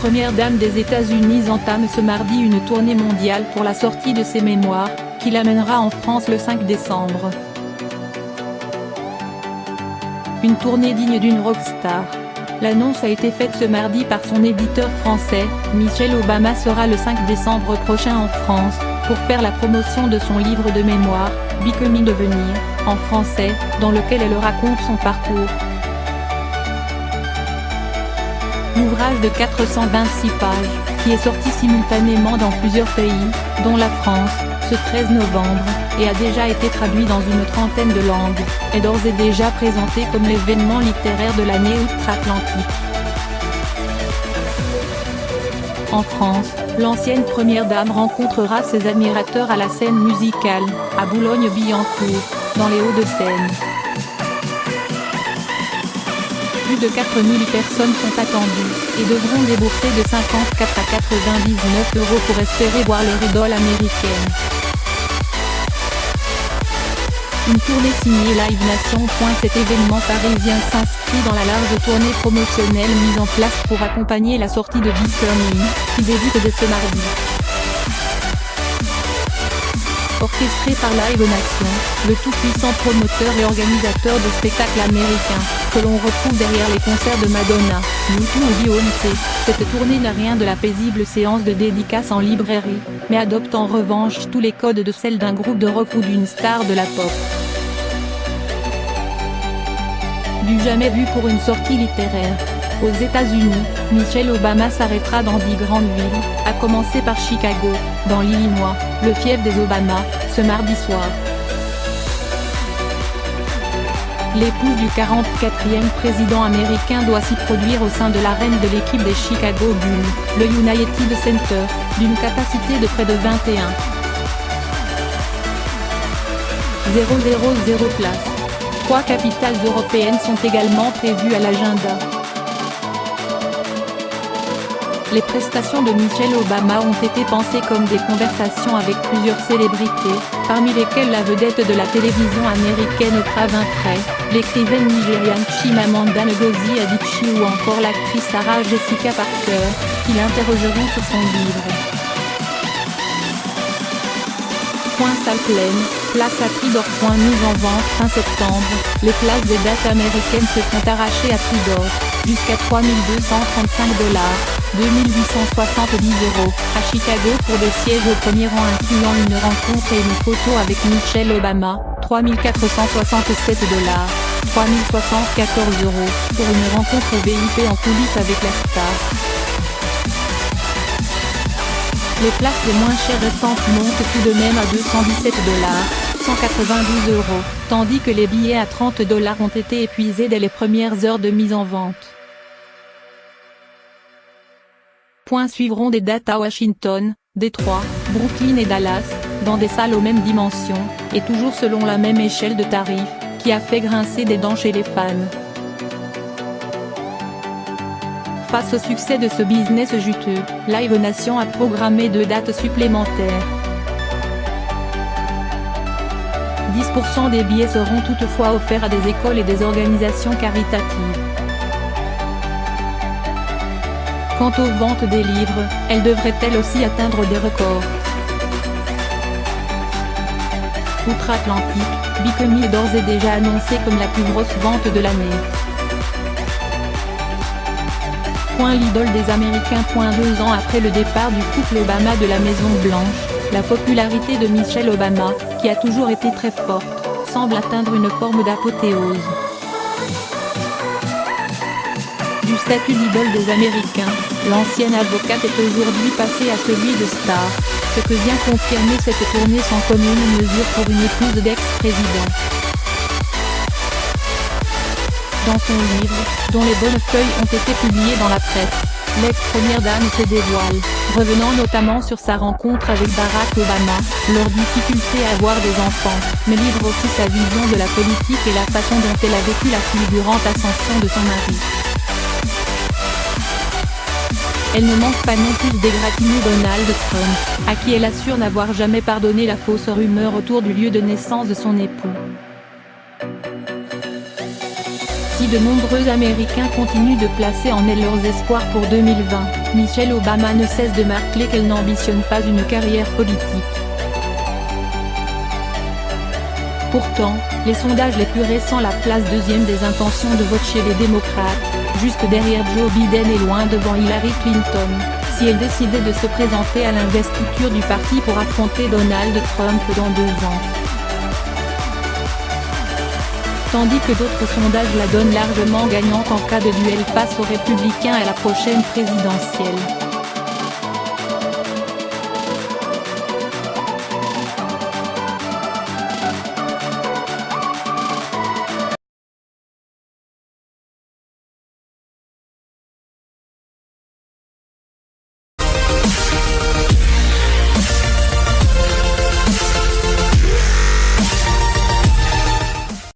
Première dame des États-Unis entame ce mardi une tournée mondiale pour la sortie de ses mémoires, qui l'amènera en France le 5 décembre. Une tournée digne d'une rockstar. L'annonce a été faite ce mardi par son éditeur français. Michelle Obama sera le 5 décembre prochain en France, pour faire la promotion de son livre de mémoires, Becoming Devenir, en français, dans lequel elle raconte son parcours. L'ouvrage de 426 pages, qui est sorti simultanément dans plusieurs pays, dont la France, ce 13 novembre, et a déjà été traduit dans une trentaine de langues, est d'ores et déjà présenté comme l'événement littéraire de l'année outre-Atlantique. En France, l'ancienne première dame rencontrera ses admirateurs à la scène musicale, à Boulogne-Billancourt, dans les Hauts-de-Seine. Plus de 4000 personnes sont attendues, et devront débourser de 54 à 99 € pour espérer voir leur idole américaine. Une tournée signée Live Nation. Cet événement parisien s'inscrit dans la large tournée promotionnelle mise en place pour accompagner la sortie de Becoming, qui débute dès ce mardi. Orchestré par Live Nation, le tout-puissant promoteur et organisateur de spectacles américains, que l'on retrouve derrière les concerts de Madonna, U2 ou Beyoncé, cette tournée n'a rien de la paisible séance de dédicace en librairie, mais adopte en revanche tous les codes de celle d'un groupe de rock ou d'une star de la pop. Du jamais vu pour une sortie littéraire. Aux États-Unis, Michelle Obama s'arrêtera dans 10 grandes villes, à commencer par Chicago, dans l'Illinois, le fief des Obama, ce mardi soir. L'épouse du 44e président américain doit s'y produire au sein de l'arène de l'équipe des Chicago Bulls, le United Center, d'une capacité de près de 21 000 places. 3 capitales européennes sont également prévues à l'agenda. Les prestations de Michelle Obama ont été pensées comme des conversations avec plusieurs célébrités, parmi lesquelles la vedette de la télévision américaine Oprah Winfrey, l'écrivaine nigériane Chimamanda Ngozi Adichie ou encore l'actrice Sarah Jessica Parker, qui l'interrogeront sur son livre. Salle pleine, place à prix d'or. Mise en vente fin septembre, les places des dates américaines se sont arrachées à prix d'or, jusqu'à 3 235 $, 2 870 €, à Chicago pour des sièges au premier rang incluant une rencontre et une photo avec Michelle Obama, 3 467 $, 3 074 €, pour une rencontre VIP en coulisses avec la star. Les places les moins chères restantes montent tout de même à 217 $, 192 €, tandis que les billets à 30 $ ont été épuisés dès les premières heures de mise en vente. Suivront des dates à Washington, Détroit, Brooklyn et Dallas, dans des salles aux mêmes dimensions, et toujours selon la même échelle de tarifs, qui a fait grincer des dents chez les fans. Face au succès de ce business juteux, Live Nation a programmé 2 dates supplémentaires. 10% des billets seront toutefois offerts à des écoles et des organisations caritatives. Quant aux ventes des livres, elles devraient elles aussi atteindre des records. Outre-Atlantique, Becoming est d'ores et déjà annoncé comme la plus grosse vente de l'année. L'idole des Américains. 2 ans après le départ du couple Obama de la Maison Blanche, la popularité de Michelle Obama, qui a toujours été très forte, semble atteindre une forme d'apothéose. Du statut d'idole des Américains, l'ancienne avocate est aujourd'hui passée à celui de star, ce que vient confirmer cette tournée sans commune mesure pour une épouse d'ex-président. Dans son livre, dont les bonnes feuilles ont été publiées dans la presse, l'ex-première dame se dévoile, revenant notamment sur sa rencontre avec Barack Obama, leur difficulté à avoir des enfants, mais livre aussi sa vision de la politique et la façon dont elle a vécu la fulgurante ascension de son mari. Elle ne manque pas non plus d'égratigner Donald Trump, à qui elle assure n'avoir jamais pardonné la fausse rumeur autour du lieu de naissance de son époux. Si de nombreux Américains continuent de placer en elle leurs espoirs pour 2020, Michelle Obama ne cesse de marteler qu'elle n'ambitionne pas une carrière politique. Pourtant, les sondages les plus récents la placent deuxième des intentions de vote chez les démocrates, juste derrière Joe Biden et loin devant Hillary Clinton, si elle décidait de se présenter à l'investiture du parti pour affronter Donald Trump dans 2 ans. Tandis que d'autres sondages la donnent largement gagnante en cas de duel face aux républicains à la prochaine présidentielle.